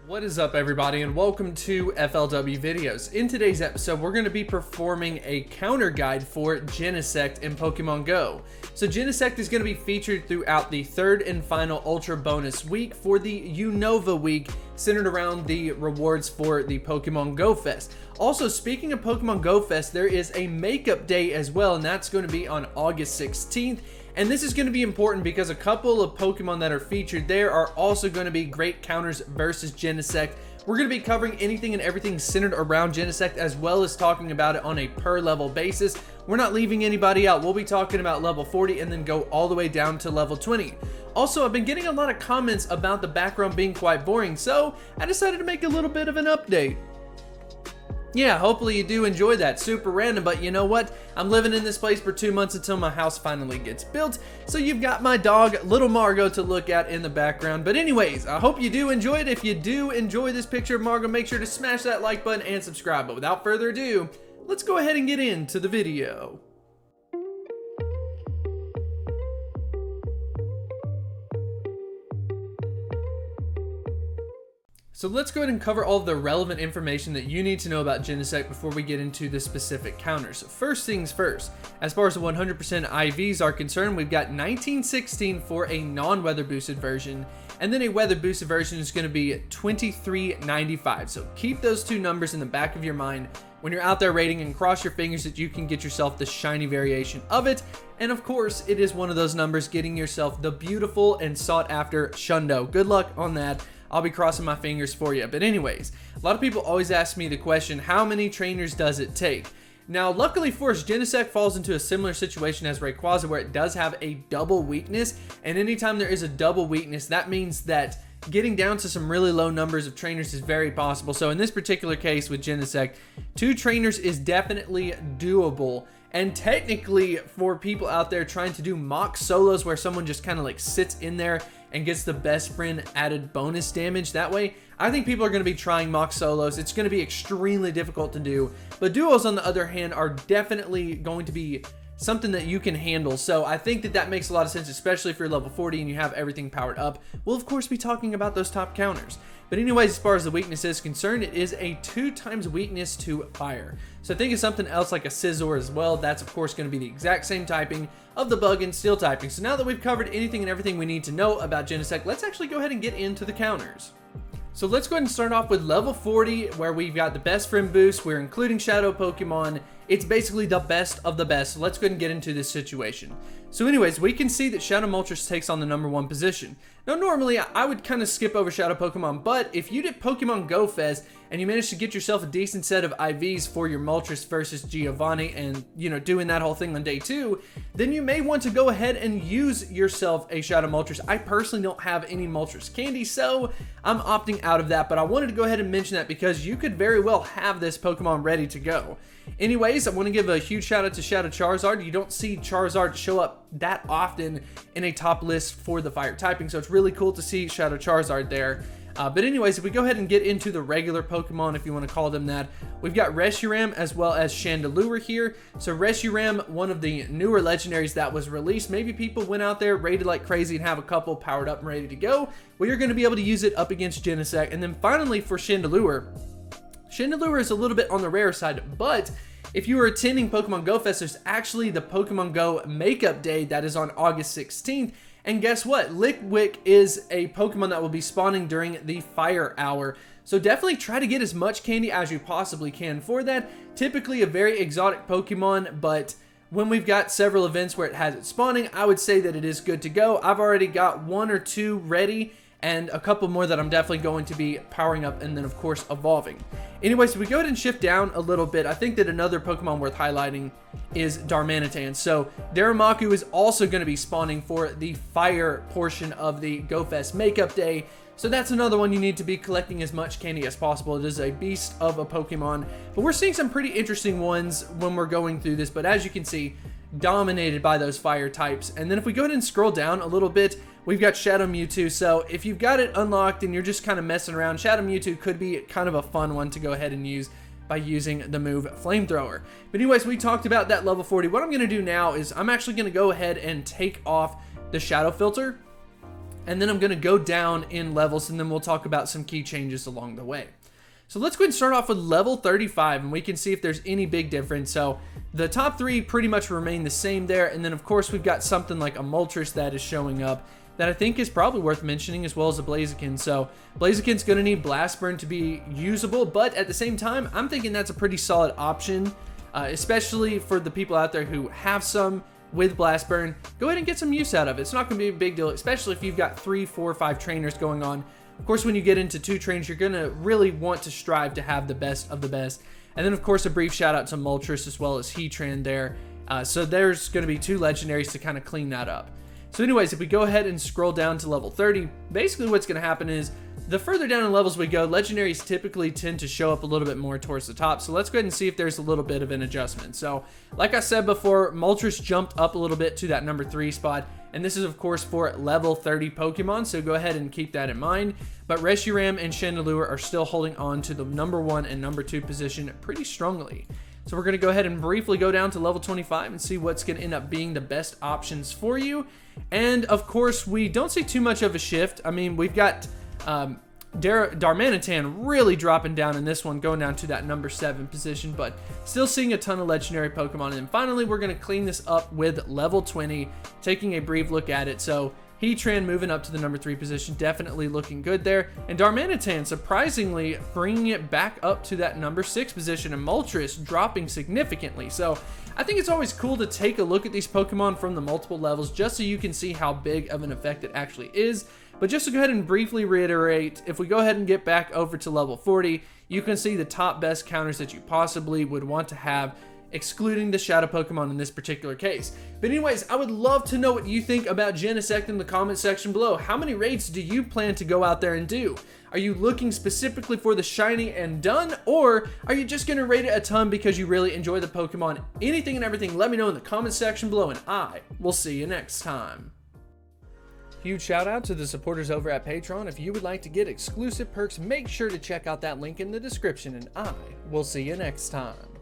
What is up, everybody, and welcome to FLW Videos. In today's episode, we're going to be performing a counter guide for Genesect in Pokemon Go. So Genesect is going to be featured throughout the third and final Ultra Bonus week for the Unova week, centered around the rewards for the Pokemon Go Fest. Also, speaking of Pokemon Go Fest, there is a makeup day as well, and that's going to be on August 16th. And this is going to be important because a couple of Pokemon that are featured there are also going to be great counters versus Genesect. We're going to be covering anything and everything centered around Genesect, as well as talking about it on a per level basis. We're not leaving anybody out. We'll be talking about level 40 and then go all the way down to level 20. Also, I've been getting a lot of comments about the background being quite boring, so I decided to make a little bit of an update. Yeah, hopefully you do enjoy that. Super random, but you know what? I'm living in this place for 2 months until my house finally gets built. So you've got my dog, little Margot, to look at in the background. But anyways, I hope you do enjoy it. If you do enjoy this picture of Margot, make sure to smash that like button and subscribe. But without further ado, let's go ahead and get into the video. So let's go ahead and cover all of the relevant information that you need to know about Genesect before we get into the specific counters. First things first, as far as the 100% IVs are concerned, we've got 1916 for a non-weather boosted version, and then a weather boosted version is going to be 2395. So keep those two numbers in the back of your mind when you're out there raiding, and cross your fingers that you can get yourself the shiny variation of it. And of course, it is one of those numbers getting yourself the beautiful and sought after Shundo. Good luck on that. I'll be crossing my fingers for you. But anyways, a lot of people always ask me the question, how many trainers does it take? Now, luckily for us, Genesect falls into a similar situation as Rayquaza, where it does have a double weakness. And anytime there is a double weakness, that means that getting down to some really low numbers of trainers is very possible. So in this particular case with Genesect, 2 trainers is definitely doable. And technically, for people out there trying to do mock solos where someone just kind of like sits in there and gets the best friend added bonus damage that way, I think people are going to be trying mock solos. It's going to be extremely difficult to do. But duos, on the other hand, are definitely going to be something that you can handle. So I think that that makes a lot of sense, especially if you're level 40 and you have everything powered up. We'll of course be talking about those top counters. But anyways, as far as the weakness is concerned, it is a 2x weakness to fire. So think of something else like a Scizor as well. That's of course going to be the exact same typing of the bug and steel typing. So now that we've covered anything and everything we need to know about Genesect, let's actually go ahead and get into the counters. So let's go ahead and start off with level 40, where we've got the best friend boost. We're including Shadow Pokemon. It's basically the best of the best. So let's go ahead and get into this situation. So anyways, we can see that Shadow Moltres takes on the #1 position. Now normally I would kind of skip over Shadow Pokemon, but if you did Pokemon Go Fest and you managed to get yourself a decent set of IVs for your Moltres versus Giovanni, and you know, doing that whole thing on day 2, then you may want to go ahead and use yourself a Shadow Moltres. I personally don't have any Moltres candy, so I'm opting out of that, but I wanted to go ahead and mention that because you could very well have this Pokemon ready to go. Anyways, I want to give a huge shout out to Shadow Charizard. You don't see Charizard show up that often in a top list for the fire typing, so it's really cool to see Shadow Charizard there. But anyways, if we go ahead and get into the regular Pokemon, if you want to call them that, we've got Reshiram as well as Chandelure here. So Reshiram, one of the newer legendaries that was released. Maybe people went out there, raided like crazy, and have a couple powered up and ready to go. Well, you're going to be able to use it up against Genesect. And then finally for Chandelure, Chandelure is a little bit on the rare side, but if you are attending Pokemon Go Fest, there's actually the Pokemon Go Makeup Day that is on August 16th. And guess what? Lickwick is a Pokemon that will be spawning during the Fire Hour. So definitely try to get as much candy as you possibly can for that. Typically a very exotic Pokemon, but when we've got several events where it has it spawning, I would say that it is good to go. I've already got 1 or 2 ready, and a couple more that I'm definitely going to be powering up and then of course evolving. Anyways, if we go ahead and shift down a little bit, I think that another Pokemon worth highlighting is Dharmanitan. So Darumaka is also going to be spawning for the fire portion of the Go Fest Makeup Day. So that's another one you need to be collecting as much candy as possible. It is a beast of a Pokemon, but we're seeing some pretty interesting ones when we're going through this. But as you can see, dominated by those fire types. And then if we go ahead and scroll down a little bit, we've got Shadow Mewtwo. So if you've got it unlocked and you're just kind of messing around, Shadow Mewtwo could be kind of a fun one to go ahead and use by using the move Flamethrower. But anyways, we talked about that level 40. What I'm going to do now is I'm actually going to go ahead and take off the shadow filter. and then I'm going to go down in levels, and then we'll talk about some key changes along the way. So let's go ahead and start off with level 35, and we can see if there's any big difference. So the top 3 pretty much remain the same there, and then of course we've got something like a Moltres that is showing up that I think is probably worth mentioning, as well as a Blaziken. So Blaziken's going to need Blast Burn to be usable, but at the same time, I'm thinking that's a pretty solid option, especially for the people out there who have some with Blast Burn. Go ahead and get some use out of it. It's not going to be a big deal, especially if you've got 3, 4, 5 trainers going on. Of course, when you get into 2 trains, you're going to really want to strive to have the best of the best. And then, of course, a brief shout out to Moltres as well as Heatran there. So there's going to be 2 legendaries to kind of clean that up. So anyways, if we go ahead and scroll down to level 30, basically what's going to happen is the further down in levels we go, legendaries typically tend to show up a little bit more towards the top. So let's go ahead and see if there's a little bit of an adjustment. So like I said before, Moltres jumped up a little bit to that number 3 spot. And this is, of course, for level 30 Pokemon, so go ahead and keep that in mind. But Reshiram and Chandelure are still holding on to the number 1 and number 2 position pretty strongly. So we're going to go ahead and briefly go down to level 25 and see what's going to end up being the best options for you. And, of course, we don't see too much of a shift. I mean, we've got Dharmanitan really dropping down in this one, going down to that number 7 position, but still seeing a ton of legendary Pokemon. And then finally, we're going to clean this up with level 20, taking a brief look at it. So Heatran moving up to the number 3 position, definitely looking good there. And Dharmanitan surprisingly bringing it back up to that number 6 position, and Moltres dropping significantly. So I think it's always cool to take a look at these Pokemon from the multiple levels just so you can see how big of an effect it actually is. But just to go ahead and briefly reiterate, if we go ahead and get back over to level 40, you can see the top best counters that you possibly would want to have, excluding the Shadow Pokemon in this particular case. But anyways, I would love to know what you think about Genesect in the comment section below. How many raids do you plan to go out there and do? Are you looking specifically for the shiny and done, or are you just going to raid it a ton because you really enjoy the Pokemon? Anything and everything, let me know in the comment section below, and I will see you next time. Huge shout out to the supporters over at Patreon. If you would like to get exclusive perks, make sure to check out that link in the description, and I will see you next time.